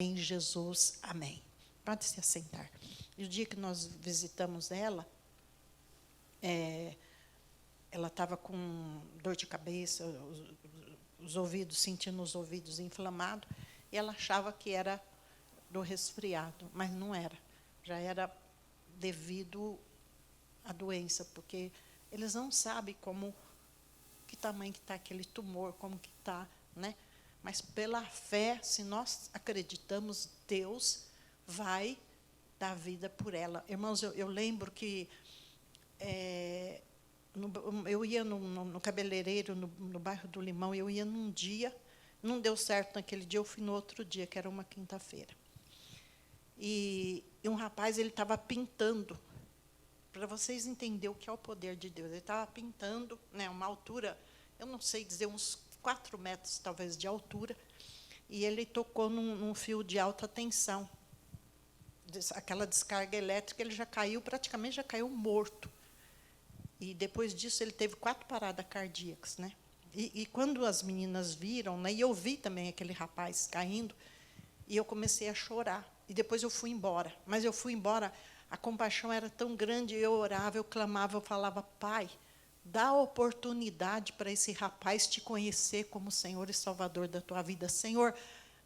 Em Jesus, amém. Pode se assentar. E o dia que nós visitamos ela, ela estava com dor de cabeça, os ouvidos, sentindo os ouvidos inflamados, e ela achava que era do resfriado, mas não era. Já era devido à doença, porque eles não sabem que tamanho que está aquele tumor, como que está, né? Mas pela fé, se nós acreditamos, Deus vai dar vida por ela. Irmãos, eu lembro que eu ia no cabeleireiro, no bairro do Limão, eu ia num dia, não deu certo naquele dia, eu fui no outro dia, que era uma quinta-feira. E um rapaz, ele estava pintando, para vocês entenderem o que é o poder de Deus. Ele estava pintando, né, uma altura, eu não sei dizer, uns 4 metros, talvez, de altura, e ele tocou num fio de alta tensão. Aquela descarga elétrica, ele já caiu, praticamente já caiu morto. E, depois disso, ele teve 4 paradas cardíacas. Né? E quando as meninas viram, né, e eu vi também aquele rapaz caindo, e eu comecei a chorar. E depois eu fui embora. Mas eu fui embora, a compaixão era tão grande, eu orava, eu clamava, eu falava, Pai, dá oportunidade para esse rapaz te conhecer como Senhor e Salvador da tua vida. Senhor,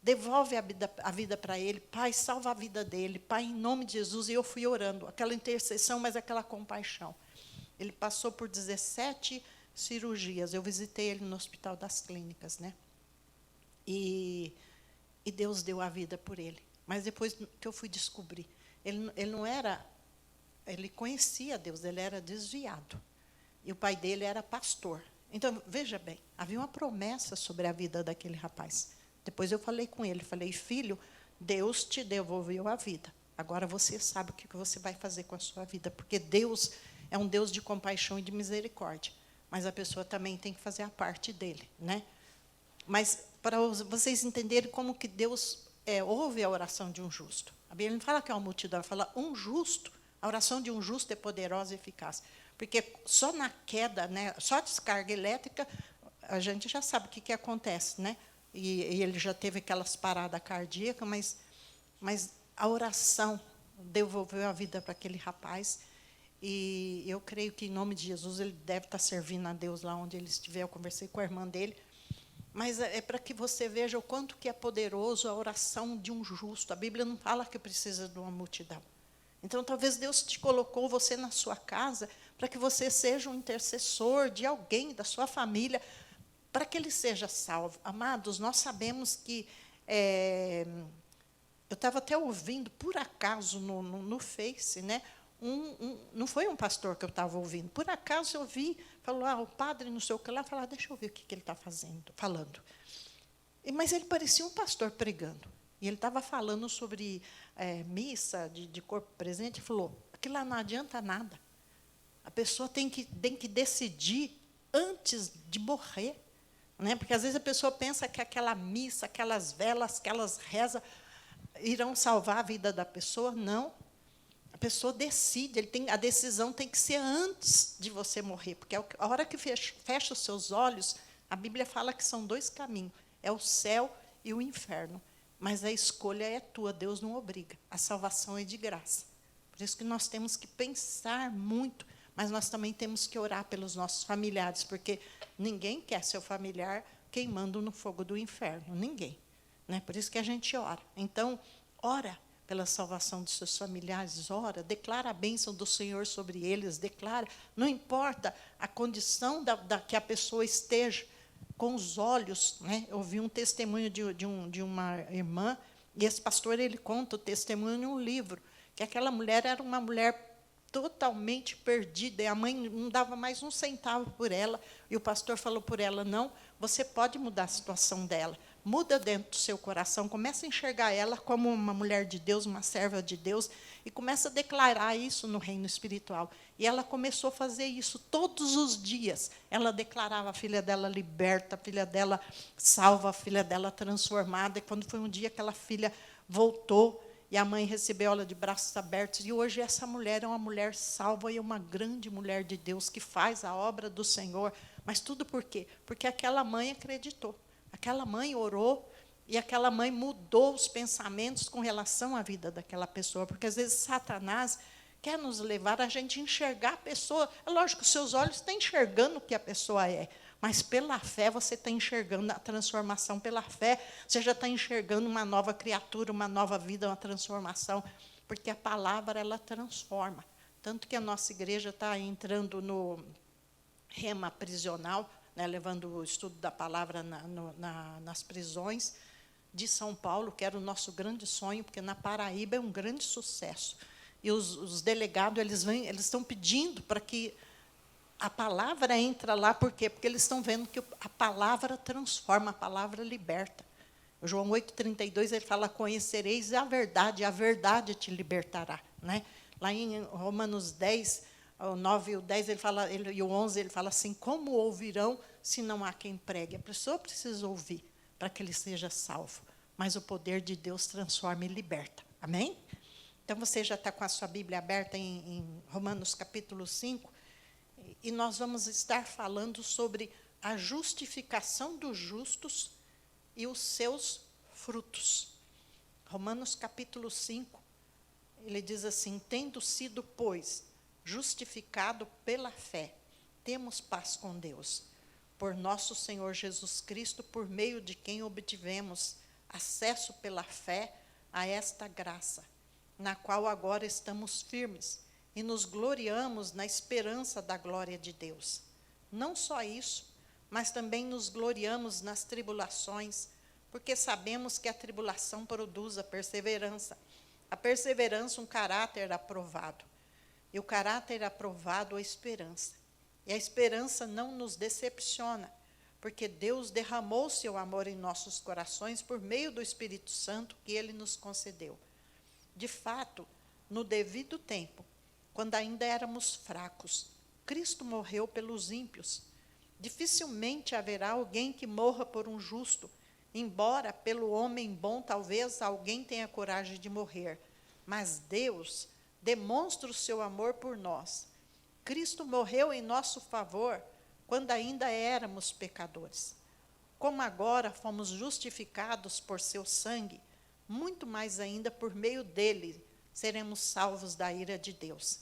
devolve a vida para ele. Pai, salva a vida dele. Pai, em nome de Jesus. E eu fui orando. Aquela intercessão, mas aquela compaixão. Ele passou por 17 cirurgias. Eu visitei ele no Hospital das Clínicas. Né? E Deus deu a vida por ele. Mas depois que eu fui descobrir, ele não era... Ele conhecia Deus, ele era desviado. E o pai dele era pastor. Então, veja bem, havia uma promessa sobre a vida daquele rapaz. Depois eu falei com ele, falei, filho, Deus te devolveu a vida. Agora você sabe o que você vai fazer com a sua vida, porque Deus é um Deus de compaixão e de misericórdia. Mas a pessoa também tem que fazer a parte dele. Né? Mas, para vocês entenderem como que Deus ouve a oração de um justo. A Bíblia não fala que é uma multidão, ela fala um justo. A oração de um justo é poderosa e eficaz. Porque só na queda, né, só a descarga elétrica, a gente já sabe o que acontece. Né? E ele já teve aquelas paradas cardíacas, mas a oração devolveu a vida para aquele rapaz. E eu creio que, em nome de Jesus, ele deve estar servindo a Deus lá onde ele estiver. Eu conversei com a irmã dele. Mas é para que você veja o quanto que é poderoso a oração de um justo. A Bíblia não fala que precisa de uma multidão. Então, talvez Deus te colocou você na sua casa para que você seja um intercessor de alguém, da sua família, para que ele seja salvo. Amados, nós sabemos que... eu estava até ouvindo, por acaso, no Face, né? Não foi um pastor que eu estava ouvindo. Por acaso eu vi, falou, o padre não sei o que lá, falou, deixa eu ver o que ele está falando. Mas ele parecia um pastor pregando. E ele estava falando sobre missa de corpo presente, e falou, aquilo lá não adianta nada. A pessoa tem que decidir antes de morrer. Né? Porque, às vezes, a pessoa pensa que aquela missa, aquelas velas, aquelas rezas, irão salvar a vida da pessoa. Não. A pessoa decide, a decisão tem que ser antes de você morrer. Porque a hora que fecha os seus olhos, a Bíblia fala que são 2 caminhos. É o céu e o inferno. Mas a escolha é tua, Deus não obriga. A salvação é de graça. Por isso que nós temos que pensar muito, mas nós também temos que orar pelos nossos familiares, porque ninguém quer seu familiar queimando no fogo do inferno. Ninguém. Né? Por isso que a gente ora. Então, ora pela salvação dos seus familiares, ora, declara a bênção do Senhor sobre eles, declara, não importa a condição que a pessoa esteja, com os olhos. Né? Eu vi um testemunho de uma irmã, e esse pastor ele conta o testemunho em um livro, que aquela mulher era uma mulher totalmente perdida, e a mãe não dava mais um centavo por ela, e o pastor falou por ela, não, você pode mudar a situação dela, muda dentro do seu coração, começa a enxergar ela como uma mulher de Deus, uma serva de Deus, e começa a declarar isso no reino espiritual. E ela começou a fazer isso todos os dias. Ela declarava a filha dela liberta, a filha dela salva, a filha dela transformada. E quando foi um dia que aquela filha voltou, e a mãe recebeu ela de braços abertos, e hoje essa mulher é uma mulher salva e uma grande mulher de Deus, que faz a obra do Senhor. Mas tudo por quê? Porque aquela mãe acreditou. Aquela mãe orou, E aquela mãe mudou os pensamentos com relação à vida daquela pessoa, porque às vezes Satanás quer nos levar a gente enxergar a pessoa. É lógico que os seus olhos estão enxergando o que a pessoa é, mas pela fé você está enxergando a transformação. Pela fé você já está enxergando uma nova criatura, uma nova vida, uma transformação, porque a palavra ela transforma. Tanto que a nossa igreja está entrando no rema prisional, né, levando o estudo da palavra nas prisões de São Paulo, que era o nosso grande sonho, porque na Paraíba é um grande sucesso. E os delegados eles estão pedindo para que a palavra entre lá. Por quê? Porque eles estão vendo que a palavra transforma, a palavra liberta. O João 8,32, ele fala, conhecereis a verdade te libertará. Né? Lá em Romanos 10, o 9 e o 10, e o 11, ele fala assim, como ouvirão se não há quem pregue? A pessoa precisa ouvir para que ele seja salvo. Mas o poder de Deus transforma e liberta. Amém? Então, você já está com a sua Bíblia aberta em Romanos capítulo 5, e nós vamos estar falando sobre a justificação dos justos e os seus frutos. Romanos capítulo 5, ele diz assim, tendo sido, pois, justificado pela fé, temos paz com Deus, por nosso Senhor Jesus Cristo, por meio de quem obtivemos acesso pela fé a esta graça, na qual agora estamos firmes e nos gloriamos na esperança da glória de Deus. Não só isso, mas também nos gloriamos nas tribulações, porque sabemos que a tribulação produz a perseverança. A perseverança, um caráter aprovado. E o caráter aprovado, a esperança. E a esperança não nos decepciona, porque Deus derramou seu amor em nossos corações por meio do Espírito Santo que Ele nos concedeu. De fato, no devido tempo, quando ainda éramos fracos, Cristo morreu pelos ímpios. Dificilmente haverá alguém que morra por um justo, embora pelo homem bom talvez alguém tenha coragem de morrer. Mas Deus demonstra o seu amor por nós. Cristo morreu em nosso favor quando ainda éramos pecadores. Como agora fomos justificados por seu sangue, muito mais ainda por meio dele seremos salvos da ira de Deus.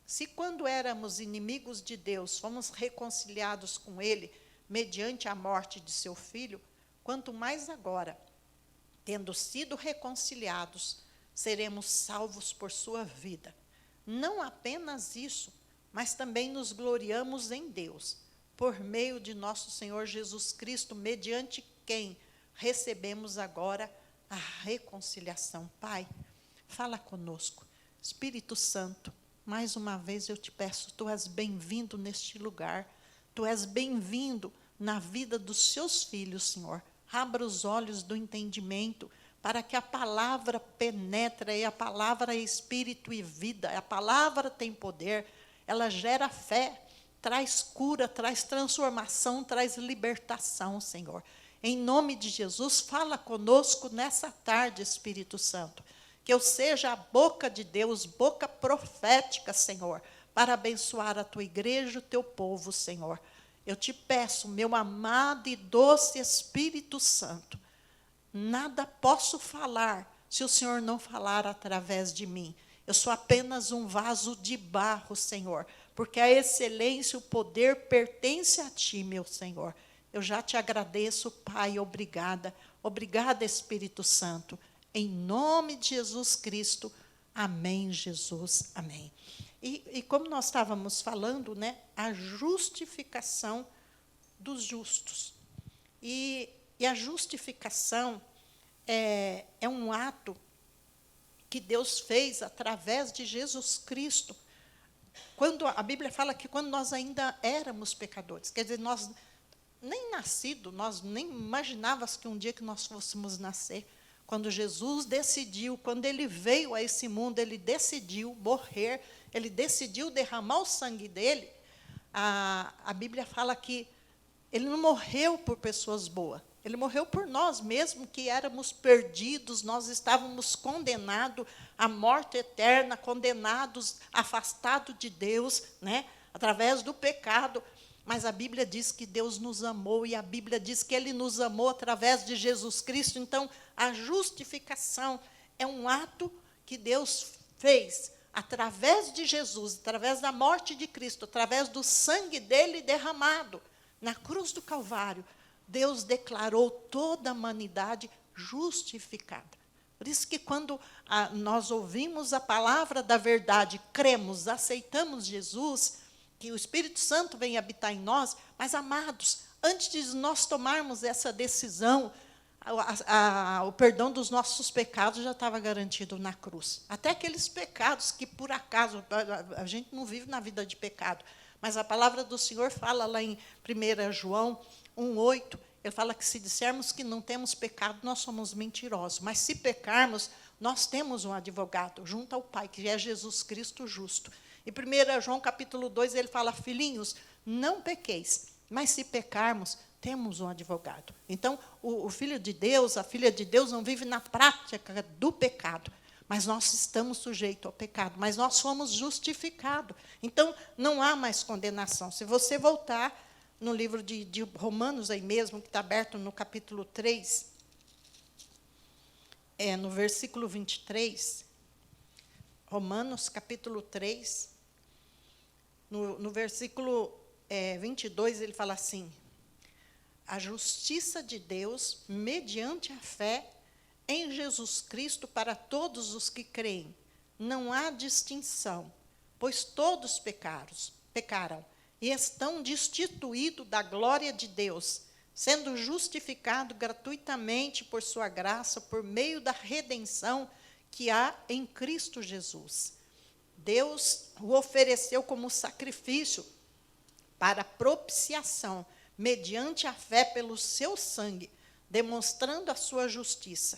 Se quando éramos inimigos de Deus, fomos reconciliados com ele mediante a morte de seu filho, quanto mais agora, tendo sido reconciliados, seremos salvos por sua vida. Não apenas isso, mas também nos gloriamos em Deus, por meio de nosso Senhor Jesus Cristo, mediante quem recebemos agora a reconciliação. Pai, fala conosco. Espírito Santo, mais uma vez eu te peço, tu és bem-vindo neste lugar, tu és bem-vindo na vida dos seus filhos, Senhor. Abra os olhos do entendimento, para que a palavra penetre, e a palavra é espírito e vida, a palavra tem poder, ela gera fé, traz cura, traz transformação, traz libertação, Senhor. Em nome de Jesus, fala conosco nessa tarde, Espírito Santo, que eu seja a boca de Deus, boca profética, Senhor, para abençoar a tua igreja, o teu povo, Senhor. Eu te peço, meu amado e doce Espírito Santo, nada posso falar se o Senhor não falar através de mim. Eu sou apenas um vaso de barro, Senhor, porque a excelência, o poder pertence a ti, meu Senhor. Eu já te agradeço, Pai, obrigada. Obrigada, Espírito Santo. Em nome de Jesus Cristo. Amém, Jesus. Amém. E como nós estávamos falando, né, a justificação dos justos. E a justificação é um ato que Deus fez através de Jesus Cristo. Quando a Bíblia fala que quando nós ainda éramos pecadores, quer dizer, nós nem nascidos, nós nem imaginávamos que um dia que nós fôssemos nascer. Quando Jesus decidiu, quando ele veio a esse mundo, ele decidiu morrer, ele decidiu derramar o sangue dele. A Bíblia fala que ele não morreu por pessoas boas, ele morreu por nós mesmos, que éramos perdidos, nós estávamos condenados à morte eterna, condenados, afastados de Deus, né, através do pecado. mas a Bíblia diz que Deus nos amou, e a Bíblia diz que Ele nos amou através de Jesus Cristo. Então, a justificação é um ato que Deus fez através de Jesus, através da morte de Cristo, através do sangue dele derramado na cruz do Calvário. Deus declarou toda a humanidade justificada. Por isso que quando nós ouvimos a palavra da verdade, cremos, aceitamos Jesus, que o Espírito Santo vem habitar em nós, mas, amados, antes de nós tomarmos essa decisão, o perdão dos nossos pecados já estava garantido na cruz. Até aqueles pecados que, por acaso, a gente não vive na vida de pecado, mas a palavra do Senhor fala lá em 1 João 1,8, ele fala que se dissermos que não temos pecado, nós somos mentirosos. Mas se pecarmos, nós temos um advogado junto ao Pai, que é Jesus Cristo justo. E 1 João capítulo 2, ele fala, filhinhos, não pequeis, mas se pecarmos, temos um advogado. Então, o filho de Deus, a filha de Deus, não vive na prática do pecado, mas nós estamos sujeitos ao pecado, mas nós somos justificados. Então, não há mais condenação. Se você voltar no livro de Romanos, aí mesmo, que está aberto no capítulo 3, no versículo 23, Romanos, capítulo 3, no versículo 22, ele fala assim, a justiça de Deus, mediante a fé em Jesus Cristo, para todos os que creem. Não há distinção, pois todos pecaram, e estão destituídos da glória de Deus, sendo justificados gratuitamente por sua graça, por meio da redenção que há em Cristo Jesus. Deus o ofereceu como sacrifício para propiciação, mediante a fé pelo seu sangue, demonstrando a sua justiça.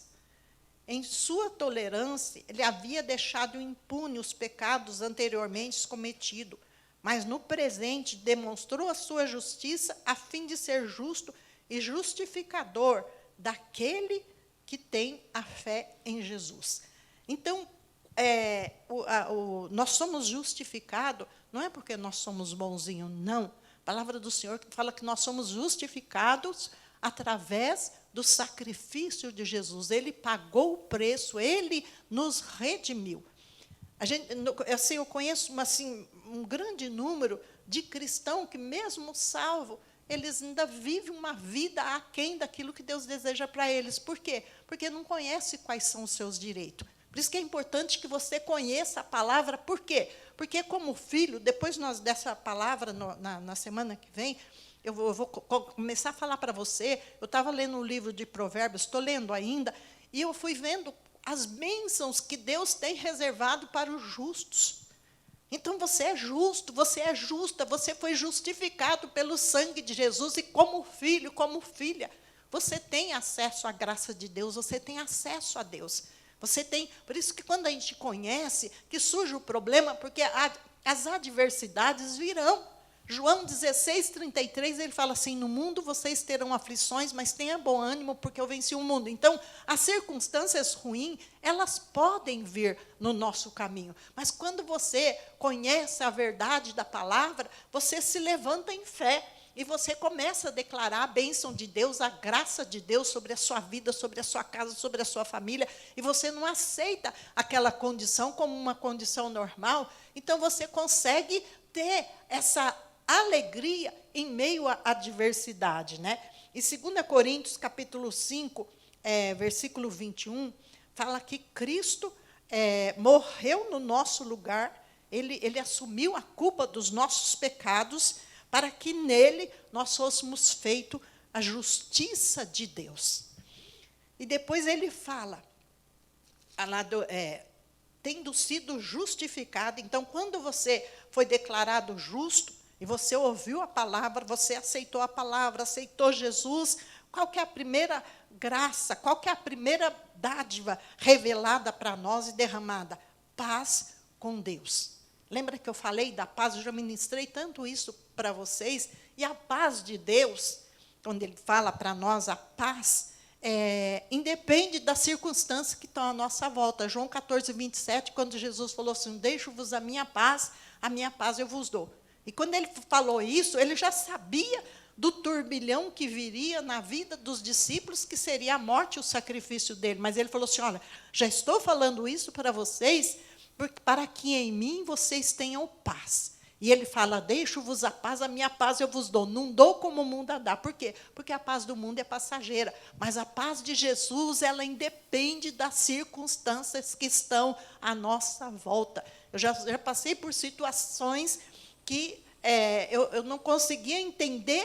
Em sua tolerância, ele havia deixado impune os pecados anteriormente cometidos, mas no presente demonstrou a sua justiça a fim de ser justo e justificador daquele que tem a fé em Jesus. Então, nós somos justificados, não é porque nós somos bonzinhos, não. A palavra do Senhor fala que nós somos justificados através do sacrifício de Jesus. Ele pagou o preço, ele nos redimiu. Eu conheço um grande número de cristãos que, mesmo salvo, eles ainda vivem uma vida aquém daquilo que Deus deseja para eles. Por quê? Porque não conhece quais são os seus direitos. Por isso que é importante que você conheça a palavra. Por quê? Porque, como filho, depois dessa palavra, na semana que vem, eu vou começar a falar para você. Eu estava lendo o livro de Provérbios, estou lendo ainda, e eu fui vendo as bênçãos que Deus tem reservado para os justos. Então, você é justo, você é justa, você foi justificado pelo sangue de Jesus, e como filho, como filha, você tem acesso à graça de Deus, você tem acesso a Deus. Você tem, por isso que quando a gente conhece, que surge o problema, porque as adversidades virão. João 16:33, ele fala assim, no mundo vocês terão aflições, mas tenha bom ânimo, porque eu venci o mundo. Então, as circunstâncias ruins, elas podem vir no nosso caminho. Mas quando você conhece a verdade da palavra, você se levanta em fé. E você começa a declarar a bênção de Deus, a graça de Deus sobre a sua vida, sobre a sua casa, sobre a sua família. E você não aceita aquela condição como uma condição normal. Então, você consegue ter essa alegria em meio à adversidade, né? E 2 Coríntios, capítulo 5, versículo 21, fala que Cristo morreu no nosso lugar, ele assumiu a culpa dos nossos pecados, para que nele nós fôssemos feitos a justiça de Deus. E depois ele fala, tendo sido justificado. Então, quando você foi declarado justo, e você ouviu a palavra, você aceitou a palavra, aceitou Jesus, qual que é a primeira graça, qual que é a primeira dádiva revelada para nós e derramada? Paz com Deus. Lembra que eu falei da paz? Eu já ministrei tanto isso para vocês. E a paz de Deus, quando ele fala para nós a paz, independe das circunstâncias que estão à nossa volta. João 14:27, quando Jesus falou assim, deixo-vos a minha paz eu vos dou. E quando ele falou isso, ele já sabia do turbilhão que viria na vida dos discípulos, que seria a morte e o sacrifício dele. Mas ele falou assim, olha, já estou falando isso para vocês, para que em mim vocês tenham paz. E ele fala, deixo-vos a paz, a minha paz eu vos dou. Não dou como o mundo dá. Por quê? Porque a paz do mundo é passageira. Mas a paz de Jesus, ela independe das circunstâncias que estão à nossa volta. Eu já passei por situações que eu não conseguia entender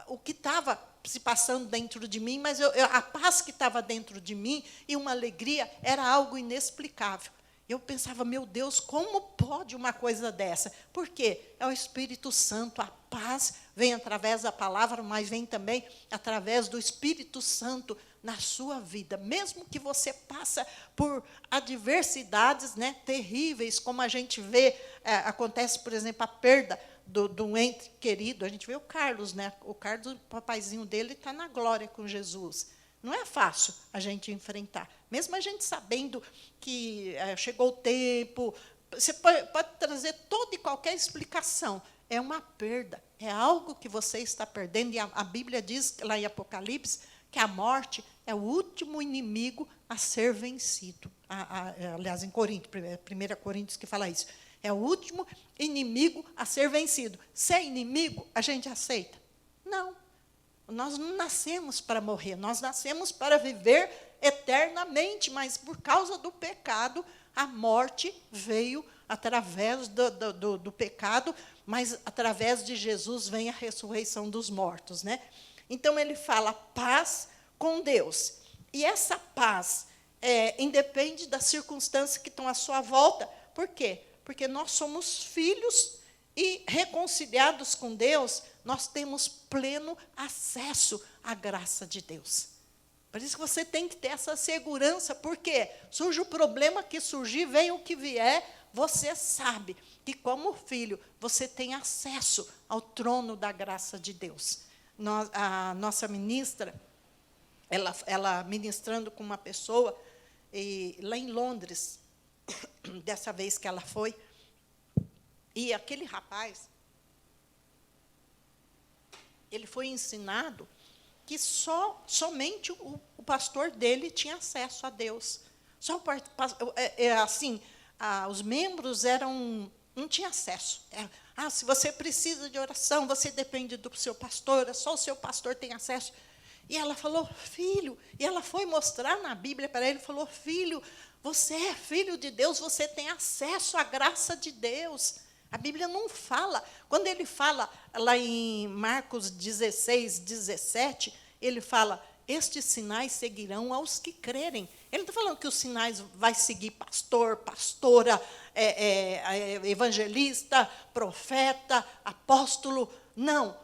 o que estava se passando dentro de mim, mas a paz que estava dentro de mim e uma alegria era algo inexplicável. Eu pensava, meu Deus, como pode uma coisa dessa? Por quê? É o Espírito Santo, a paz vem através da palavra, mas vem também através do Espírito Santo na sua vida. Mesmo que você passe por adversidades, né, terríveis, como a gente vê, acontece, por exemplo, a perda do ente querido. A gente vê o Carlos, né? O Carlos, o papaizinho dele, está na glória com Jesus. Não é fácil a gente enfrentar. Mesmo a gente sabendo que chegou o tempo, você pode trazer toda e qualquer explicação. É uma perda, é algo que você está perdendo. E a Bíblia diz, lá em Apocalipse, que a morte é o último inimigo a ser vencido. Aliás, em Coríntios, 1 Coríntios que fala isso. É o último inimigo a ser vencido. Se é inimigo, a gente aceita? Não. Nós não nascemos para morrer, nós nascemos para viver eternamente, mas por causa do pecado, a morte veio através do pecado, mas através de Jesus vem a ressurreição dos mortos, né? Então, ele fala paz com Deus. E essa paz independe das circunstâncias que estão à sua volta. Por quê? Porque nós somos filhos e, reconciliados com Deus, nós temos pleno acesso à graça de Deus. Por isso que você tem que ter essa segurança, porque surge o problema que surgir, venha o que vier, você sabe que, como filho, você tem acesso ao trono da graça de Deus. A nossa ministra, ela ministrando com uma pessoa, lá em Londres, dessa vez que ela foi, e aquele rapaz, ele foi ensinado que somente o pastor dele tinha acesso a Deus. Só assim, os membros não tinham acesso. Se você precisa de oração, você depende do seu pastor, só o seu pastor tem acesso. E ela falou, filho, e ela foi mostrar na Bíblia para ele, falou, filho, você é filho de Deus, você tem acesso à graça de Deus. A Bíblia não fala. Quando ele fala lá em Marcos 16, 17, ele fala, estes sinais seguirão aos que crerem. Ele não está falando que os sinais vai seguir pastor, pastora, evangelista, profeta, apóstolo. Não.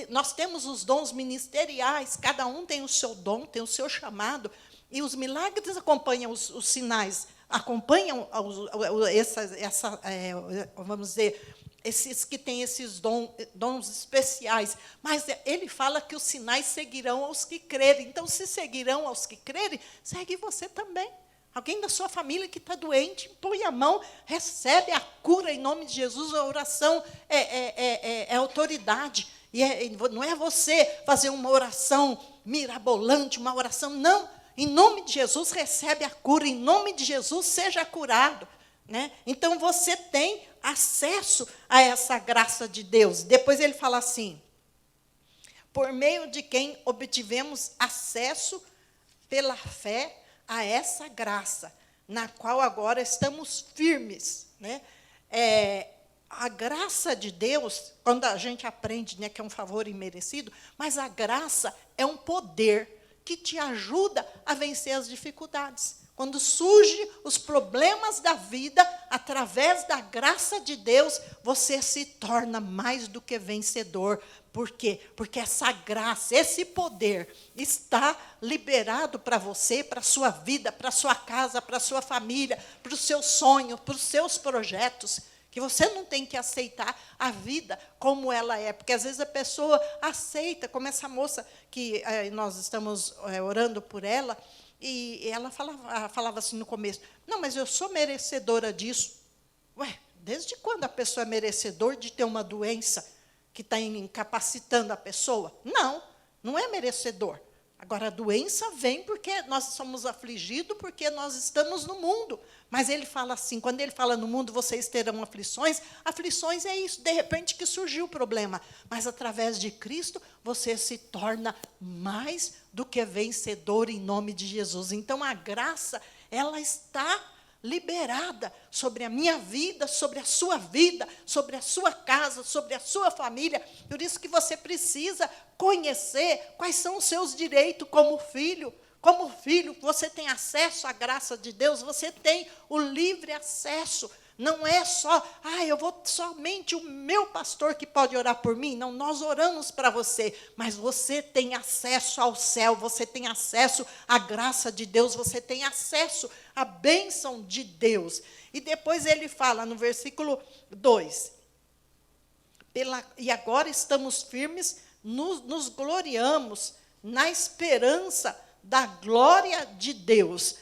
Nós temos os dons ministeriais, cada um tem o seu dom, tem o seu chamado, e os milagres acompanham os sinais, acompanham vamos dizer, esses que têm esses dons especiais. Mas ele fala que os sinais seguirão aos que crerem. Então, se seguirão aos que crerem, segue você também. Alguém da sua família que está doente, põe a mão, recebe a cura em nome de Jesus. A oração é autoridade. E não é você fazer uma oração mirabolante, uma oração, não. Em nome de Jesus, recebe a cura. Em nome de Jesus, seja curado. Né? Então, você tem acesso a essa graça de Deus. Depois ele fala assim, por meio de quem obtivemos acesso pela fé a essa graça, na qual agora estamos firmes. Né? A graça de Deus, quando a gente aprende, né, que é um favor imerecido, mas a graça é um poder que te ajuda a vencer as dificuldades. Quando surgem os problemas da vida, através da graça de Deus, você se torna mais do que vencedor. Por quê? Porque essa graça, esse poder está liberado para você, para a sua vida, para a sua casa, para a sua família, para o seu sonho, para os seus projetos. Que você não tem que aceitar a vida como ela é. Porque, às vezes, a pessoa aceita, como essa moça que nós estamos orando por ela, e ela falava assim no começo, não, mas eu sou merecedora disso. Ué, Desde quando a pessoa é merecedor de ter uma doença que está incapacitando a pessoa? Não, não é merecedor. Agora, a doença vem porque nós somos afligidos, porque nós estamos no mundo. Mas ele fala assim, quando ele fala no mundo, vocês terão aflições. Aflições é isso, de repente que surgiu o problema. Mas, através de Cristo, você se torna mais do que vencedor em nome de Jesus. Então, a graça, ela está liberada sobre a minha vida, sobre a sua vida, sobre a sua casa, sobre a sua família. Por isso que você precisa conhecer quais são os seus direitos como filho. Como filho, você tem acesso à graça de Deus, você tem o livre acesso. Não é só, eu vou somente o meu pastor que pode orar por mim. Não, nós oramos para você, mas você tem acesso ao céu, você tem acesso à graça de Deus, você tem acesso à bênção de Deus. E depois ele fala no versículo 2, e agora estamos firmes, nos gloriamos na esperança da glória de Deus.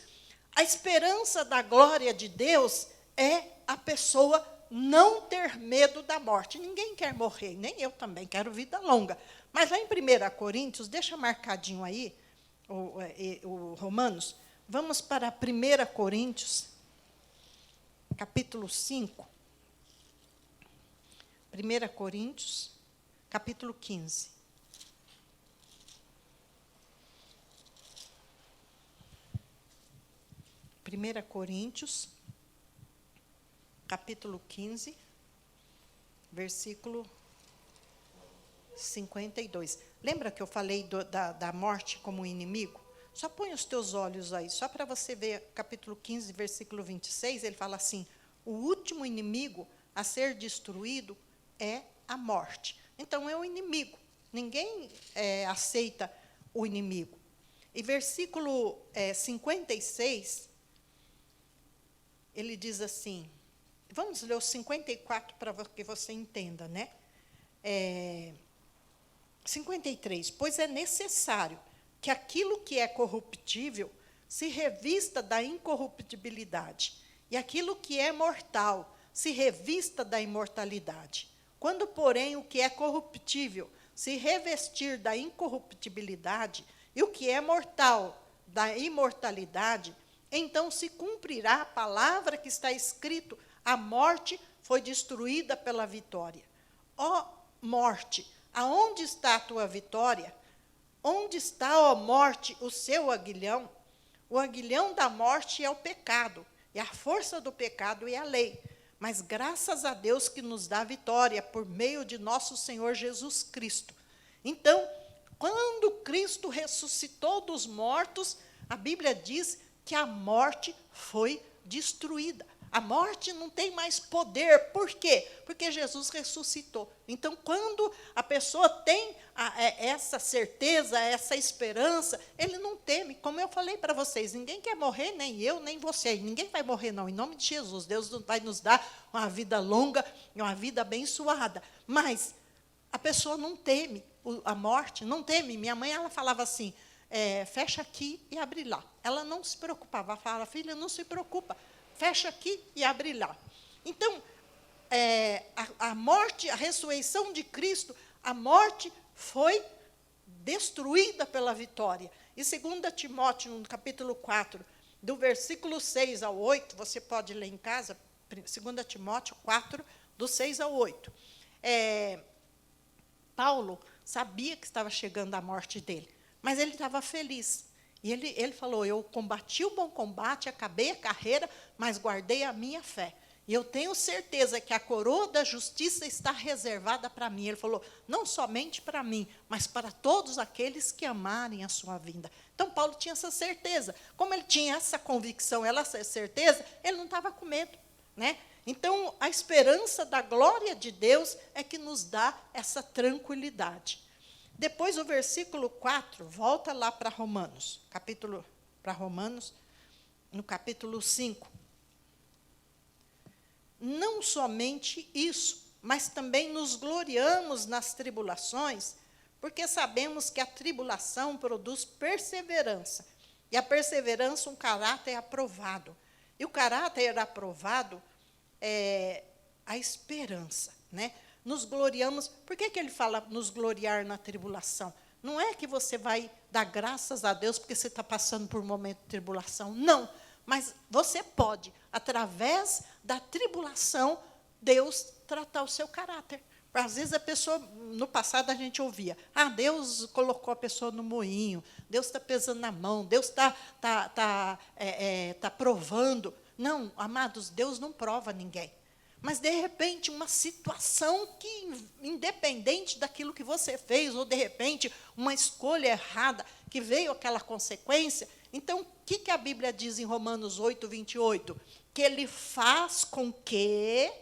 A esperança da glória de Deus é a pessoa não ter medo da morte. Ninguém quer morrer, nem eu também, quero vida longa. Mas lá em 1 Coríntios, deixa marcadinho aí, o Romanos, vamos para 1 Coríntios, capítulo 5. 1 Coríntios, capítulo 15. 1 Coríntios, capítulo 15, versículo 52. Lembra que eu falei da morte como inimigo? Só põe os teus olhos aí, só para você ver, capítulo 15, versículo 26, ele fala assim, o último inimigo a ser destruído é a morte. Então, é o inimigo. Ninguém aceita o inimigo. E versículo 56, ele diz assim, vamos ler o 54 para que você entenda, né? 53. Pois é necessário que aquilo que é corruptível se revista da incorruptibilidade, e aquilo que é mortal se revista da imortalidade. Quando, porém, o que é corruptível se revestir da incorruptibilidade, e o que é mortal da imortalidade, então se cumprirá a palavra que está escrito, a morte foi destruída pela vitória. Ó morte, aonde está a tua vitória? Onde está, ó morte, o seu aguilhão? O aguilhão da morte é o pecado, e a força do pecado é a lei. Mas graças a Deus que nos dá vitória por meio de nosso Senhor Jesus Cristo. Então, quando Cristo ressuscitou dos mortos, a Bíblia diz que a morte foi destruída. A morte não tem mais poder. Por quê? Porque Jesus ressuscitou. Então, quando a pessoa tem essa certeza, essa esperança, ele não teme. Como eu falei para vocês, ninguém quer morrer, nem eu, nem você. Ninguém vai morrer, não. Em nome de Jesus, Deus vai nos dar uma vida longa, uma vida abençoada. Mas a pessoa não teme a morte, não teme. Minha mãe, ela falava assim, fecha aqui e abre lá. Ela não se preocupava. Ela falava, filha, não se preocupa. Fecha aqui e abre lá. Então, a morte, a ressurreição de Cristo, a morte foi destruída pela vitória. E 2 Timóteo, no capítulo 4, do versículo 6 ao 8, você pode ler em casa, 2 Timóteo 4, do 6 ao 8. Paulo sabia que estava chegando a morte dele, mas ele estava feliz. E ele falou, eu combati o bom combate, acabei a carreira, mas guardei a minha fé. E eu tenho certeza que a coroa da justiça está reservada para mim. Ele falou, não somente para mim, mas para todos aqueles que amarem a sua vinda. Então, Paulo tinha essa certeza. Como ele tinha essa convicção, essa certeza, ele não estava com medo, né? Então, a esperança da glória de Deus é que nos dá essa tranquilidade. Depois, o versículo 4, volta lá para Romanos, no capítulo 5. Não somente isso, mas também nos gloriamos nas tribulações, porque sabemos que a tribulação produz perseverança, e a perseverança um caráter aprovado. E o caráter aprovado a esperança, né? Nos gloriamos. Por que ele fala nos gloriar na tribulação? Não é que você vai dar graças a Deus porque você está passando por um momento de tribulação. Não. Mas você pode, através da tribulação, Deus tratar o seu caráter. Às vezes a pessoa, no passado a gente ouvia, Deus colocou a pessoa no moinho, Deus está pesando na mão, Deus está provando. Não, amados, Deus não prova ninguém. Mas, de repente, uma situação que, independente daquilo que você fez, ou, de repente, uma escolha errada, que veio aquela consequência. Então, o que a Bíblia diz em Romanos 8, 28? Que Ele faz com que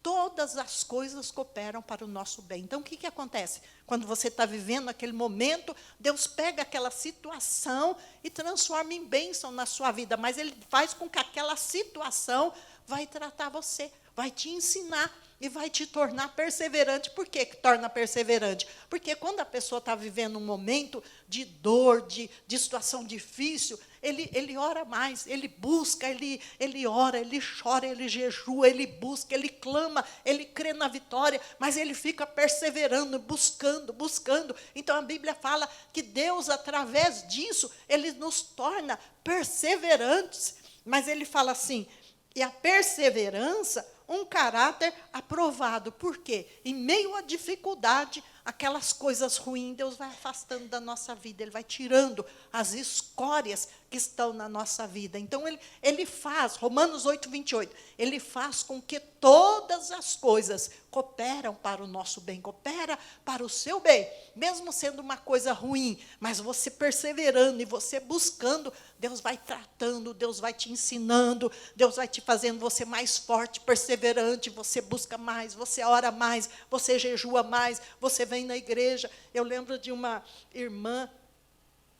todas as coisas cooperam para o nosso bem. Então, o que acontece? Quando você está vivendo aquele momento, Deus pega aquela situação e transforma em bênção na sua vida, mas Ele faz com que aquela situação vai tratar você, vai te ensinar e vai te tornar perseverante. Por que torna perseverante? Porque quando a pessoa está vivendo um momento de dor, de situação difícil, ele ora mais, ele busca, ele ora, ele chora, ele jejua, ele busca, ele clama, ele crê na vitória, mas ele fica perseverando, buscando. Então, a Bíblia fala que Deus, através disso, Ele nos torna perseverantes. Mas Ele fala assim, e a perseverança, um caráter aprovado. Por quê? Em meio à dificuldade, aquelas coisas ruins, Deus vai afastando da nossa vida, Ele vai tirando as escórias que estão na nossa vida. Então, ele faz, Romanos 8, 28, Ele faz com que todas as coisas cooperam para o nosso bem, coopera para o seu bem, mesmo sendo uma coisa ruim, mas você perseverando e você buscando, Deus vai tratando, Deus vai te ensinando, Deus vai te fazendo você mais forte, perseverante, você busca mais, você ora mais, você jejua mais, você vem na igreja. Eu lembro de uma irmã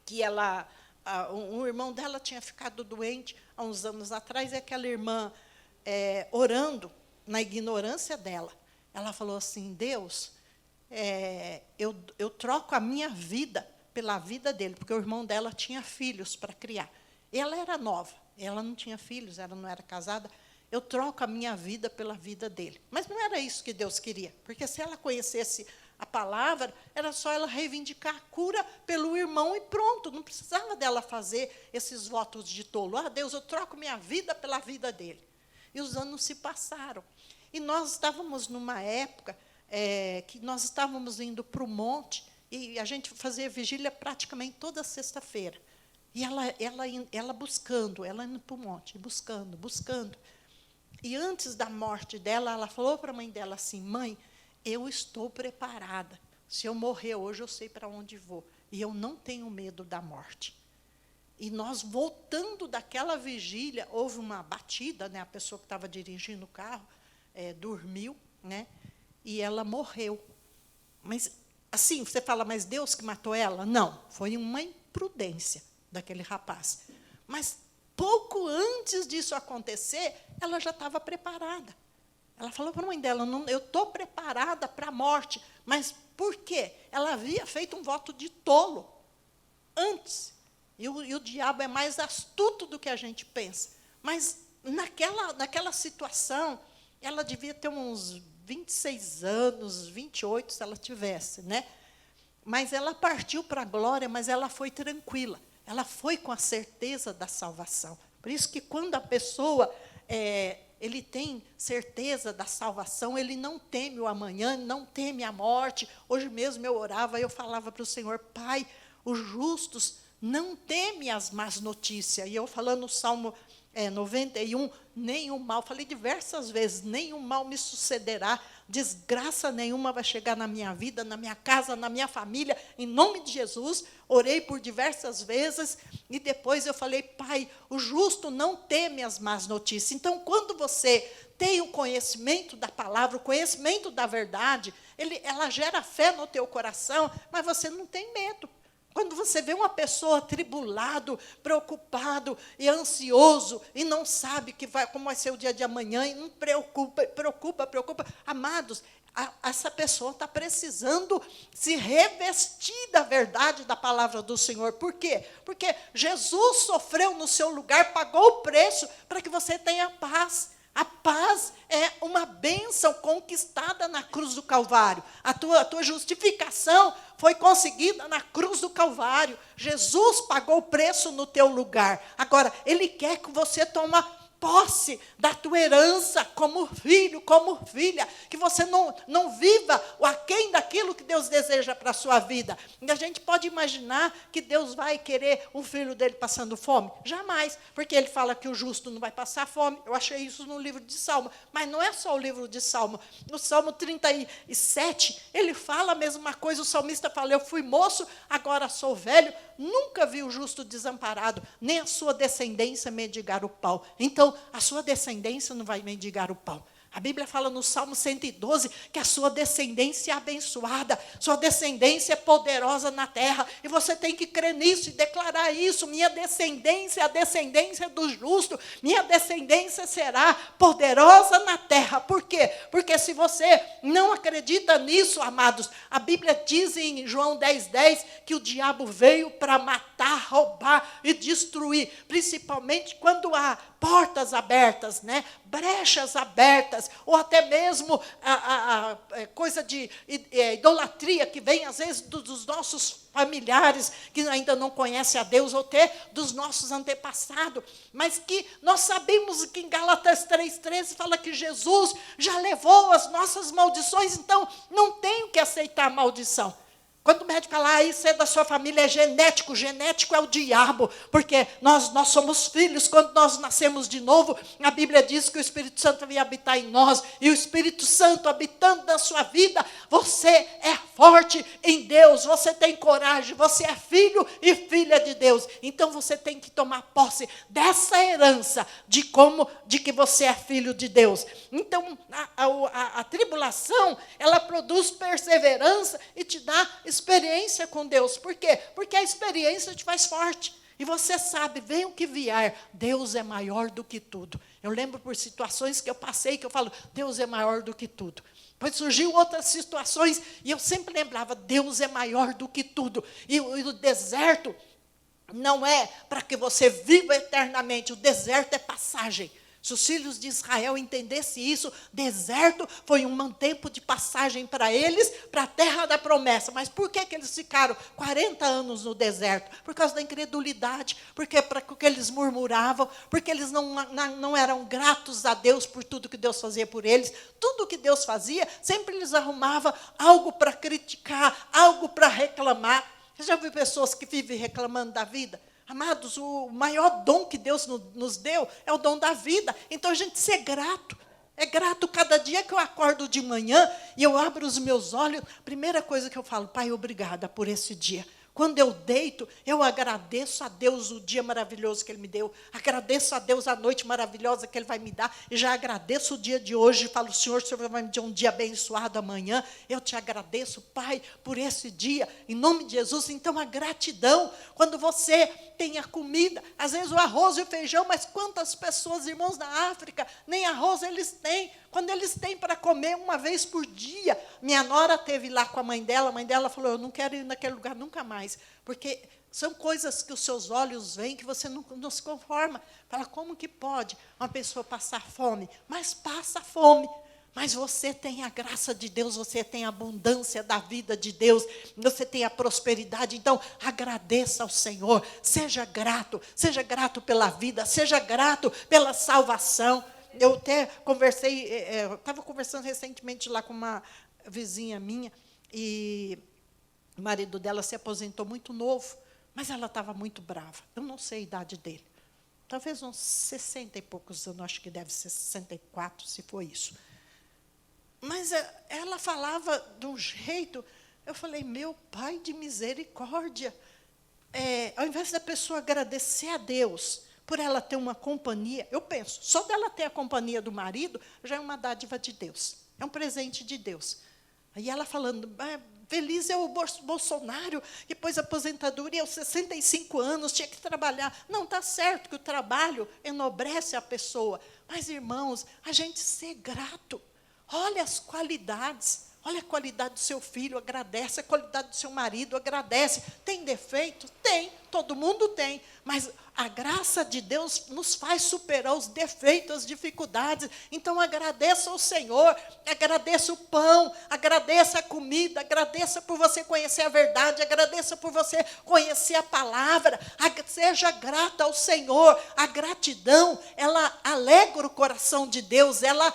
que um irmão dela tinha ficado doente há uns anos atrás, e aquela irmã, orando, na ignorância dela, ela falou assim, Deus, eu troco a minha vida pela vida dele, porque o irmão dela tinha filhos para criar. Ela era nova, ela não tinha filhos, ela não era casada. Eu troco a minha vida pela vida dele. Mas não era isso que Deus queria, porque se ela conhecesse a palavra, era só ela reivindicar a cura pelo irmão e pronto, não precisava dela fazer esses votos de tolo. Deus, eu troco minha vida pela vida dele. E os anos se passaram. E nós estávamos numa época que nós estávamos indo para o monte, e a gente fazia vigília praticamente toda sexta-feira. E ela buscando, ela indo para o monte, buscando. E antes da morte dela, ela falou para a mãe dela assim, mãe, eu estou preparada. Se eu morrer hoje, eu sei para onde vou. E eu não tenho medo da morte. E nós, voltando daquela vigília, houve uma batida, né? A pessoa que estava dirigindo o carro dormiu, né? E ela morreu. Mas, assim, você fala, mas Deus que matou ela? Não, foi uma imprudência daquele rapaz. Mas, pouco antes disso acontecer, ela já estava preparada. Ela falou para a mãe dela, eu estou preparada para a morte. Mas por quê? Ela havia feito um voto de tolo antes. E o diabo é mais astuto do que a gente pensa. Mas, naquela situação, ela devia ter uns 26 anos, 28, se ela tivesse, né? Mas ela partiu para a glória, mas ela foi tranquila. Ela foi com a certeza da salvação. Por isso que, quando a pessoa ele tem certeza da salvação, ele não teme o amanhã, não teme a morte. Hoje mesmo eu orava, eu falava para o Senhor, Pai, os justos não temem as más notícias. E eu falando no Salmo 91, nenhum mal, falei diversas vezes, nenhum mal me sucederá, desgraça nenhuma vai chegar na minha vida, na minha casa, na minha família, em nome de Jesus. Orei por diversas vezes, e depois eu falei, Pai, o justo não teme as más notícias. Então, quando você tem o conhecimento da palavra, o conhecimento da verdade, ela gera fé no teu coração, mas você não tem medo. Quando você vê uma pessoa atribulado, preocupado e ansioso, e não sabe como vai ser o dia de amanhã, e não preocupa, amados, essa pessoa está precisando se revestir da verdade da palavra do Senhor. Por quê? Porque Jesus sofreu no seu lugar, pagou o preço para que você tenha paz. A paz é uma bênção conquistada na cruz do Calvário. A tua justificação foi conseguida na cruz do Calvário. Jesus pagou o preço no teu lugar. Agora, Ele quer que você tome posse da tua herança como filho, como filha, que você não viva o aquém daquilo que Deus deseja para a sua vida. E a gente pode imaginar que Deus vai querer um filho dele passando fome? Jamais, porque ele fala que o justo não vai passar fome. Eu achei isso no livro de Salmo, mas não é só o livro de Salmo. No Salmo 37, ele fala a mesma coisa, o salmista fala, eu fui moço, agora sou velho, nunca vi o justo desamparado, nem a sua descendência mendigar o pão. Então, a sua descendência não vai mendigar o pão. A Bíblia fala no Salmo 112 que a sua descendência é abençoada, sua descendência é poderosa na terra, e você tem que crer nisso e declarar isso. Minha descendência é a descendência do justo, minha descendência será poderosa na terra. Por quê? Porque se você não acredita nisso, amados, a Bíblia diz em João 10:10 que o diabo veio para matar, roubar e destruir, principalmente quando há portas abertas, né? Brechas abertas, ou até mesmo a coisa de idolatria que vem às vezes dos nossos familiares que ainda não conhecem a Deus, ou até dos nossos antepassados, mas que nós sabemos que em Gálatas 3:13 fala que Jesus já levou as nossas maldições, então não tenho que aceitar a maldição. Quando o médico fala, isso é da sua família, é genético, genético é o diabo, porque nós somos filhos, quando nós nascemos de novo, a Bíblia diz que o Espírito Santo vem habitar em nós, e o Espírito Santo habitando na sua vida, você é forte em Deus, você tem coragem, você é filho e filha de Deus, então você tem que tomar posse dessa herança, de que você é filho de Deus. Então, a tribulação, ela produz perseverança e te dá experiência com Deus. Por quê? Porque a experiência te faz forte. E você sabe, vem o que vier, Deus é maior do que tudo. Eu lembro por situações que eu passei, que eu falo, Deus é maior do que tudo. Depois surgiu outras situações, e eu sempre lembrava, Deus é maior do que tudo. E o deserto não é para que você viva eternamente, o deserto é passagem. Se os filhos de Israel entendessem isso, deserto foi um tempo de passagem para eles, para a terra da promessa. Mas por que eles ficaram 40 anos no deserto? Por causa da incredulidade, porque eles murmuravam, porque eles não eram gratos a Deus por tudo que Deus fazia por eles. Tudo que Deus fazia, sempre eles arrumavam algo para criticar, algo para reclamar. Você já viu pessoas que vivem reclamando da vida? Amados, o maior dom que Deus nos deu é o dom da vida. Então, a gente ser grato. É grato cada dia que eu acordo de manhã e eu abro os meus olhos. Primeira coisa que eu falo, Pai, obrigada por esse dia. Quando eu deito, eu agradeço a Deus o dia maravilhoso que Ele me deu. Agradeço a Deus a noite maravilhosa que Ele vai me dar. E já agradeço o dia de hoje. Falo, Senhor, o Senhor vai me dar um dia abençoado amanhã. Eu te agradeço, Pai, por esse dia. Em nome de Jesus. Então, a gratidão. Quando você tem a comida, às vezes o arroz e o feijão, mas quantas pessoas, irmãos da África, nem arroz eles têm. Quando eles têm para comer uma vez por dia. Minha nora esteve lá com a mãe dela falou, eu não quero ir naquele lugar nunca mais, porque são coisas que os seus olhos veem que você não se conforma. Fala, como que pode uma pessoa passar fome? Mas passa fome. Mas você tem a graça de Deus, você tem a abundância da vida de Deus, você tem a prosperidade. Então, agradeça ao Senhor, seja grato pela vida, seja grato pela salvação. Eu até estava conversando recentemente lá com uma vizinha minha, e o marido dela se aposentou muito novo, mas ela estava muito brava. Eu não sei a idade dele. Talvez uns 60 e poucos anos, acho que deve ser 64, se for isso. Mas ela falava de um jeito, eu falei, meu Pai de misericórdia, ao invés da pessoa agradecer a Deus por ela ter uma companhia, eu penso, só dela ter a companhia do marido, já é uma dádiva de Deus, é um presente de Deus. Aí ela falando, feliz é o Bolsonaro, que pôs aposentadoria aos 65 anos, tinha que trabalhar. Não, está certo que o trabalho enobrece a pessoa, mas, irmãos, a gente ser grato, olha as qualidades, olha a qualidade do seu filho, agradece, a qualidade do seu marido, agradece. Tem defeito? Tem. todo mundo tem, mas a graça de Deus nos faz superar os defeitos, as dificuldades. Então, agradeça ao Senhor, agradeça o pão, agradeça a comida, agradeça por você conhecer a verdade, agradeça por você conhecer a palavra, seja grata ao Senhor. A gratidão, ela alegra o coração de Deus, ela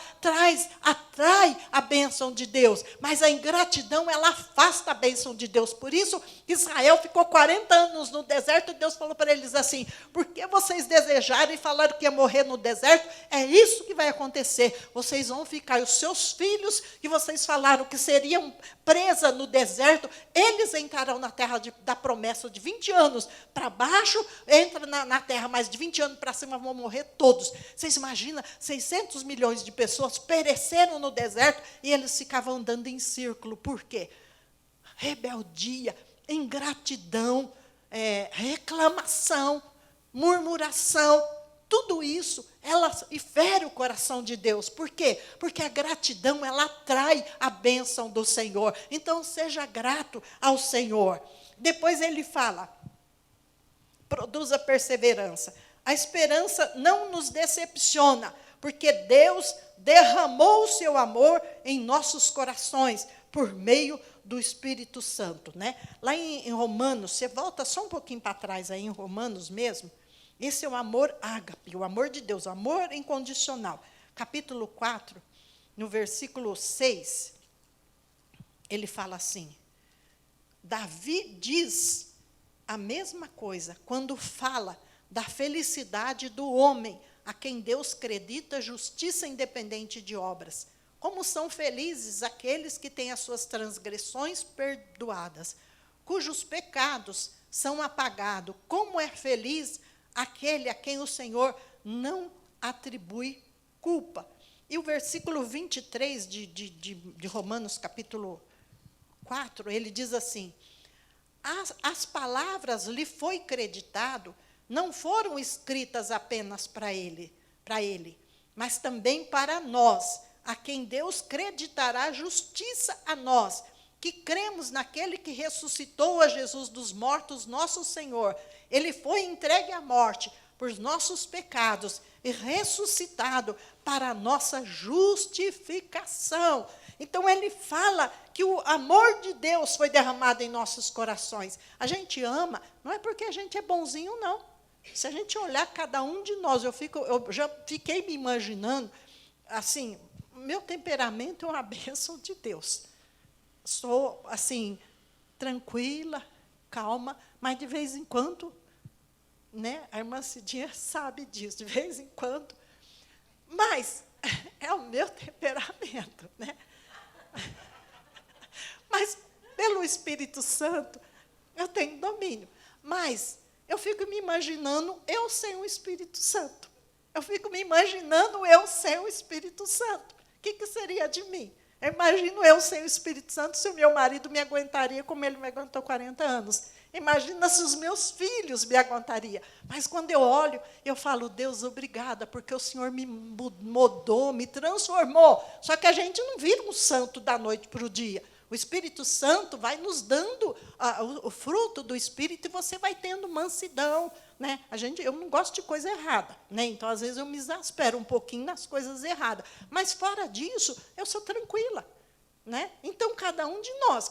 atrai a bênção de Deus, mas a ingratidão, ela afasta a bênção de Deus. Por isso, Israel ficou 40 anos no deserto, e Deus falou para eles assim: porque vocês desejaram e falaram que ia morrer no deserto, é isso que vai acontecer. Vocês vão ficar, os seus filhos, que vocês falaram que seriam presa no deserto, eles entrarão na terra da promessa de 20 anos para baixo, entra na terra mais de 20 anos para cima, vão morrer todos. Vocês imaginam, 600 milhões de pessoas pereceram no deserto e eles ficavam andando em círculo. Por quê? Rebeldia, ingratidão, reclamação, murmuração, tudo isso, ela fere o coração de Deus. Por quê? Porque a gratidão, ela atrai a bênção do Senhor. Então, seja grato ao Senhor. Depois ele fala, produza perseverança. A esperança não nos decepciona, porque Deus derramou o seu amor em nossos corações, por meio do Espírito Santo. Né? Lá em Romanos, você volta só um pouquinho para trás, aí em Romanos mesmo, esse é o amor ágape, o amor de Deus, o amor incondicional. Capítulo 4, no versículo 6, ele fala assim, Davi diz a mesma coisa, quando fala da felicidade do homem, a quem Deus acredita justiça independente de obras. Como são felizes aqueles que têm as suas transgressões perdoadas, cujos pecados são apagados. Como é feliz aquele a quem o Senhor não atribui culpa. E o versículo 23 de Romanos, capítulo 4, ele diz assim, as palavras lhe foi creditado, não foram escritas apenas para ele, mas também para nós, a quem Deus creditará justiça a nós, que cremos naquele que ressuscitou a Jesus dos mortos, nosso Senhor. Ele foi entregue à morte por nossos pecados e ressuscitado para a nossa justificação. Então, ele fala que o amor de Deus foi derramado em nossos corações. A gente ama, não é porque a gente é bonzinho, não. Se a gente olhar cada um de nós, eu já fiquei me imaginando, assim, meu temperamento é uma bênção de Deus. Sou, assim, tranquila, calma, mas de vez em quando, né, a irmã Cidinha sabe disso, de vez em quando. Mas é o meu temperamento, né? Mas, pelo Espírito Santo, eu tenho domínio. Mas eu fico me imaginando eu sem o Espírito Santo. Eu fico me imaginando eu sem o Espírito Santo. O que seria de mim? Eu imagino eu sem o Espírito Santo, se o meu marido me aguentaria como ele me aguentou 40 anos. Imagina se os meus filhos me aguentariam. Mas quando eu olho, eu falo, Deus, obrigada, porque o Senhor me mudou, me transformou. Só que a gente não vira um santo da noite para o dia. O Espírito Santo vai nos dando o fruto do Espírito e você vai tendo mansidão. Né? Eu não gosto de coisa errada. Né? Então, às vezes, eu me exaspero um pouquinho nas coisas erradas. Mas, fora disso, eu sou tranquila. Né? Então, cada um de nós,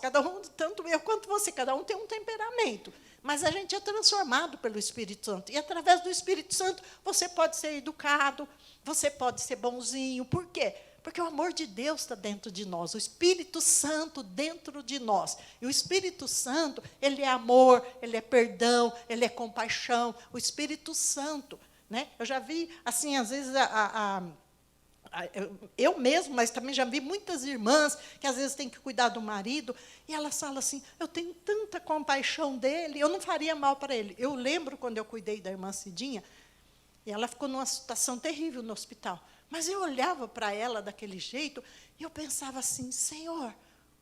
tanto eu quanto você, cada um tem um temperamento. Mas a gente é transformado pelo Espírito Santo. E, através do Espírito Santo, você pode ser educado, você pode ser bonzinho. Por quê? Porque o amor de Deus está dentro de nós, o Espírito Santo dentro de nós. E o Espírito Santo, ele é amor, ele é perdão, ele é compaixão. O Espírito Santo, né? Eu já vi, assim, às vezes, eu mesmo, mas também já vi muitas irmãs que, às vezes, têm que cuidar do marido, e elas falam assim, eu tenho tanta compaixão dele, eu não faria mal para ele. Eu lembro, quando eu cuidei da irmã Cidinha, e ela ficou numa situação terrível no hospital. Mas eu olhava para ela daquele jeito e eu pensava assim, Senhor,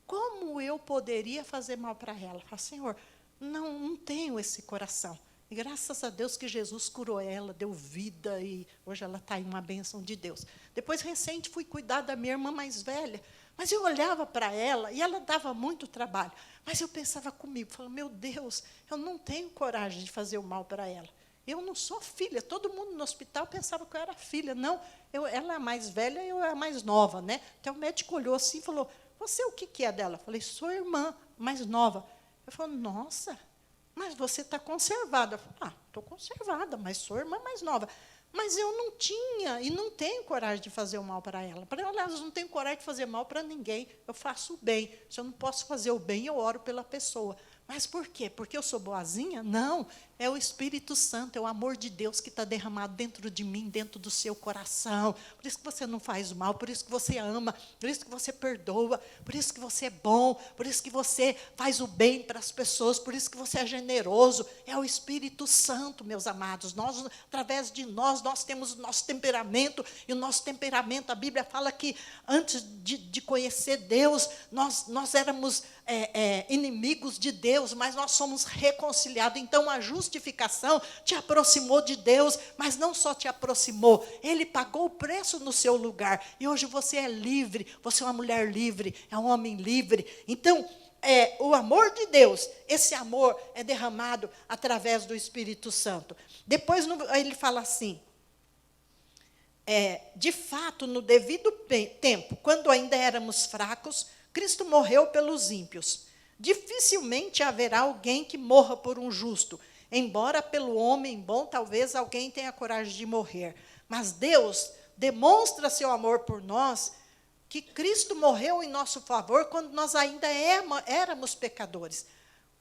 como eu poderia fazer mal para ela? Eu falava, Senhor, não tenho esse coração. E graças a Deus que Jesus curou ela, deu vida, e hoje ela está em uma bênção de Deus. Depois, recente, fui cuidar da minha irmã mais velha, mas eu olhava para ela, e ela dava muito trabalho. Mas eu pensava comigo, falava, meu Deus, eu não tenho coragem de fazer o mal para ela. Eu não sou filha, todo mundo no hospital pensava que eu era filha. Não, ela é a mais velha e eu é a mais nova, né? Então o médico olhou assim e falou, você o que é dela? Eu falei, sou irmã mais nova. Eu falei, nossa, mas você está conservada. Eu falei, estou conservada, mas sou irmã mais nova. Mas eu não tinha e não tenho coragem de fazer o mal para ela. Aliás, eu não tenho coragem de fazer mal para ninguém. Eu faço o bem. Se eu não posso fazer o bem, eu oro pela pessoa. Mas por quê? Porque eu sou boazinha? Não, é o Espírito Santo, é o amor de Deus que está derramado dentro de mim, dentro do seu coração. Por isso que você não faz mal, por isso que você ama, por isso que você perdoa, por isso que você é bom, por isso que você faz o bem para as pessoas, por isso que você é generoso. É o Espírito Santo, meus amados. Nós, através de nós temos o nosso temperamento, e o nosso temperamento, a Bíblia fala que antes de conhecer Deus, nós éramos inimigos de Deus, mas nós somos reconciliados. Então a justificação te aproximou de Deus, mas não só te aproximou, Ele pagou o preço no seu lugar, e hoje você é livre, você é uma mulher livre, é um homem livre. Então, o amor de Deus, esse amor é derramado através do Espírito Santo. Depois ele fala assim, de fato, no devido tempo, quando ainda éramos fracos, Cristo morreu pelos ímpios. Dificilmente haverá alguém que morra por um justo, embora pelo homem bom, talvez alguém tenha coragem de morrer. Mas Deus demonstra seu amor por nós, que Cristo morreu em nosso favor quando nós ainda éramos pecadores.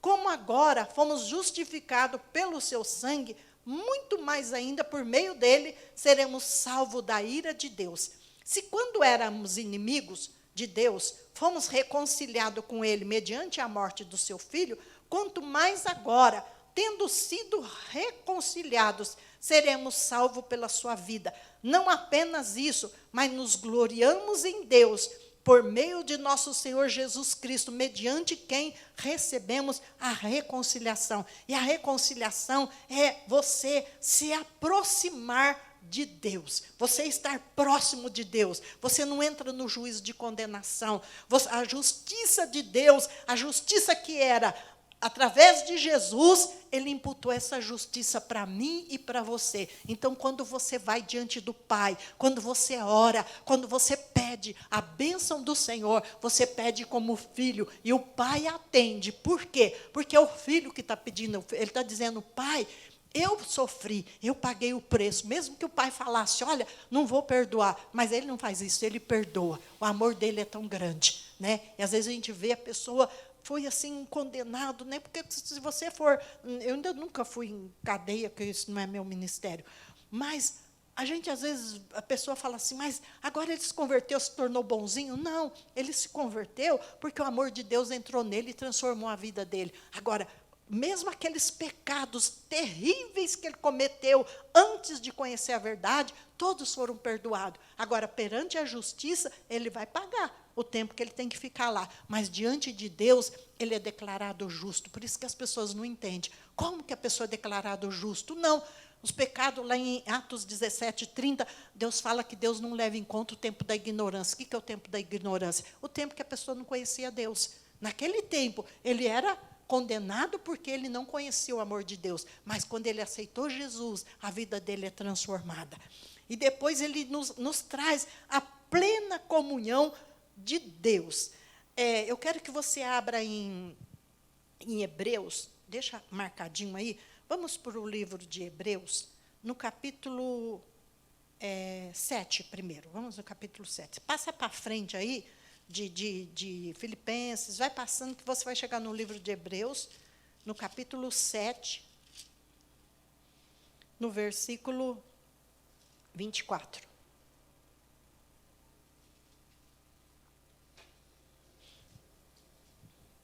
Como agora fomos justificados pelo seu sangue, muito mais ainda por meio dele seremos salvos da ira de Deus. Se quando éramos inimigos de Deus, fomos reconciliados com ele mediante a morte do seu filho, quanto mais agora, tendo sido reconciliados, seremos salvos pela sua vida. Não apenas isso, mas nos gloriamos em Deus, por meio de nosso Senhor Jesus Cristo, mediante quem recebemos a reconciliação. E a reconciliação é você se aproximar de Deus, você estar próximo de Deus, você não entra no juízo de condenação. A justiça de Deus, a justiça que era através de Jesus, ele imputou essa justiça para mim e para você. Então, quando você vai diante do Pai, quando você ora, quando você pede a bênção do Senhor, você pede como filho, e o Pai atende. Por quê? Porque é o filho que está pedindo, ele está dizendo, Pai, eu sofri, eu paguei o preço, mesmo que o pai falasse, olha, não vou perdoar, mas ele não faz isso, ele perdoa, o amor dele é tão grande, né? E às vezes a gente vê a pessoa, foi assim, condenado, né? Porque se você for, eu ainda nunca fui em cadeia, porque isso não é meu ministério, mas a gente, às vezes, a pessoa fala assim, mas agora ele se converteu, se tornou bonzinho. Não, ele se converteu porque o amor de Deus entrou nele e transformou a vida dele. Agora, mesmo aqueles pecados terríveis que ele cometeu antes de conhecer a verdade, todos foram perdoados. Agora, perante a justiça, ele vai pagar o tempo que ele tem que ficar lá. Mas, diante de Deus, ele é declarado justo. Por isso que as pessoas não entendem. Como que a pessoa é declarada justo? Não. Os pecados, lá em Atos 17:30, Deus fala que Deus não leva em conta o tempo da ignorância. O que é o tempo da ignorância? O tempo que a pessoa não conhecia Deus. Naquele tempo, ele era condenado porque ele não conhecia o amor de Deus. Mas quando ele aceitou Jesus, a vida dele é transformada. E depois ele nos traz a plena comunhão de Deus. Eu quero que você abra em Hebreus, deixa marcadinho aí, vamos para o livro de Hebreus, no capítulo 7 primeiro. Vamos no capítulo 7. Passa para frente aí, de Filipenses, vai passando que você vai chegar no livro de Hebreus, no capítulo 7, no versículo 24.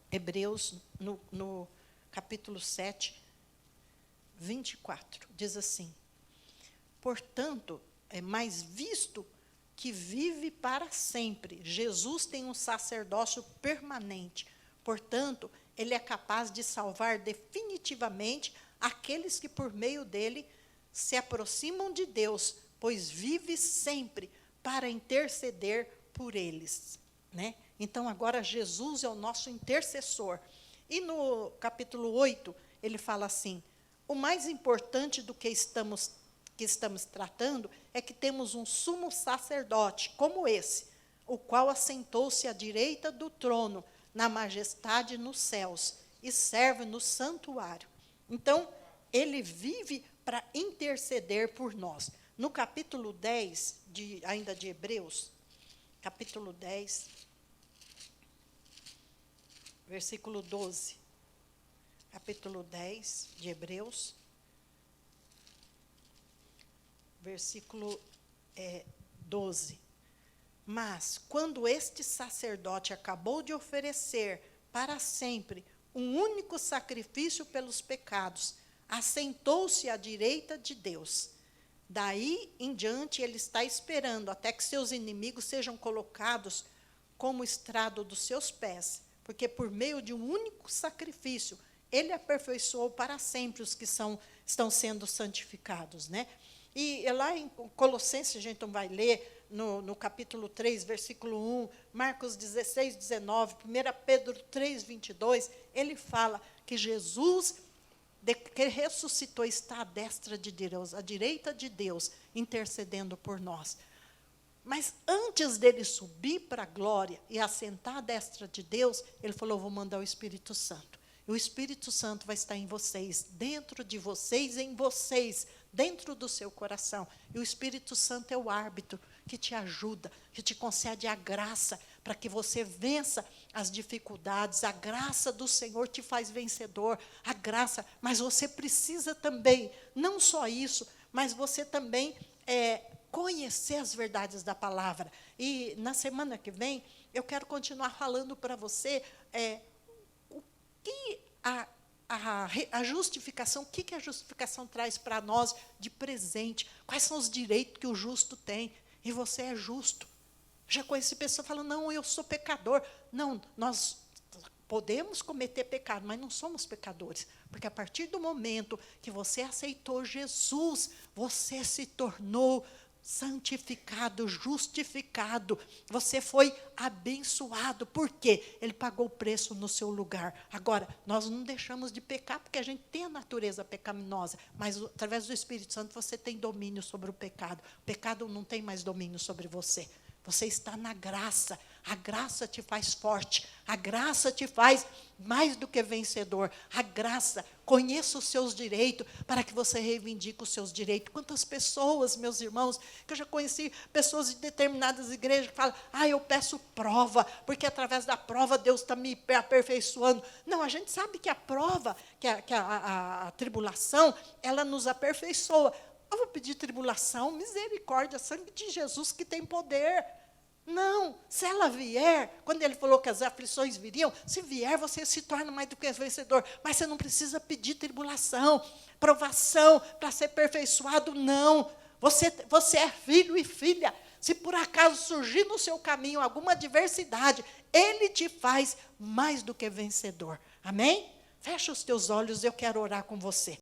Hebreus, no capítulo 7, 24, diz assim, portanto, mais visto que vive para sempre, Jesus tem um sacerdócio permanente, portanto, ele é capaz de salvar definitivamente aqueles que por meio dele se aproximam de Deus, pois vive sempre para interceder por eles, né? Então, agora Jesus é o nosso intercessor. E no capítulo 8, ele fala assim: o mais importante do que estamos tratando é que temos um sumo sacerdote, como esse, o qual assentou-se à direita do trono, na majestade nos céus, e serve no santuário. Então, ele vive para interceder por nós. No capítulo 10, ainda de Hebreus, capítulo 10, versículo 12. Capítulo 10 de Hebreus, versículo 12. Mas, quando este sacerdote acabou de oferecer para sempre um único sacrifício pelos pecados, assentou-se à direita de Deus. Daí em diante, ele está esperando até que seus inimigos sejam colocados como estrado dos seus pés, porque por meio de um único sacrifício, ele aperfeiçoou para sempre os que estão sendo santificados, né? E lá em Colossenses, a gente não vai ler, no capítulo 3, versículo 1, Marcos 16, 19, 1 Pedro 3, 22, ele fala que Jesus, que ressuscitou, está à destra de Deus, à direita de Deus, intercedendo por nós. Mas antes dele subir para a glória e assentar à destra de Deus, ele falou: vou mandar o Espírito Santo. E o Espírito Santo vai estar em vocês, dentro de vocês, em vocês, dentro do seu coração. E o Espírito Santo é o árbitro que te ajuda, que te concede a graça para que você vença as dificuldades. A graça do Senhor te faz vencedor, a graça. Mas você precisa também, não só isso, mas você também conhecer as verdades da palavra. E na semana que vem, eu quero continuar falando para você o que a justificação, o que a justificação traz para nós de presente, quais são os direitos que o justo tem, e você é justo. Já conheci pessoas falando: não, eu sou pecador. Não, nós podemos cometer pecado, mas não somos pecadores, porque a partir do momento que você aceitou Jesus, você se tornou santificado, justificado, você foi abençoado. Por quê? Ele pagou o preço no seu lugar. Agora, nós não deixamos de pecar, porque a gente tem a natureza pecaminosa, mas através do Espírito Santo você tem domínio sobre o pecado. O pecado não tem mais domínio sobre você. Você está na graça. A graça te faz forte. A graça te faz mais do que vencedor. A graça, conheça os seus direitos para que você reivindique os seus direitos. Quantas pessoas, meus irmãos, que eu já conheci, pessoas de determinadas igrejas que falam: eu peço prova, porque através da prova Deus está me aperfeiçoando. Não, a gente sabe que a prova, que a tribulação, ela nos aperfeiçoa. Eu vou pedir tribulação, misericórdia, sangue de Jesus que tem poder. Não, se ela vier, quando ele falou que as aflições viriam, se vier, você se torna mais do que vencedor. Mas você não precisa pedir tribulação, provação, para ser aperfeiçoado, não. Você é filho e filha. Se por acaso surgir no seu caminho alguma adversidade, ele te faz mais do que vencedor. Amém? Fecha os teus olhos, eu quero orar com você.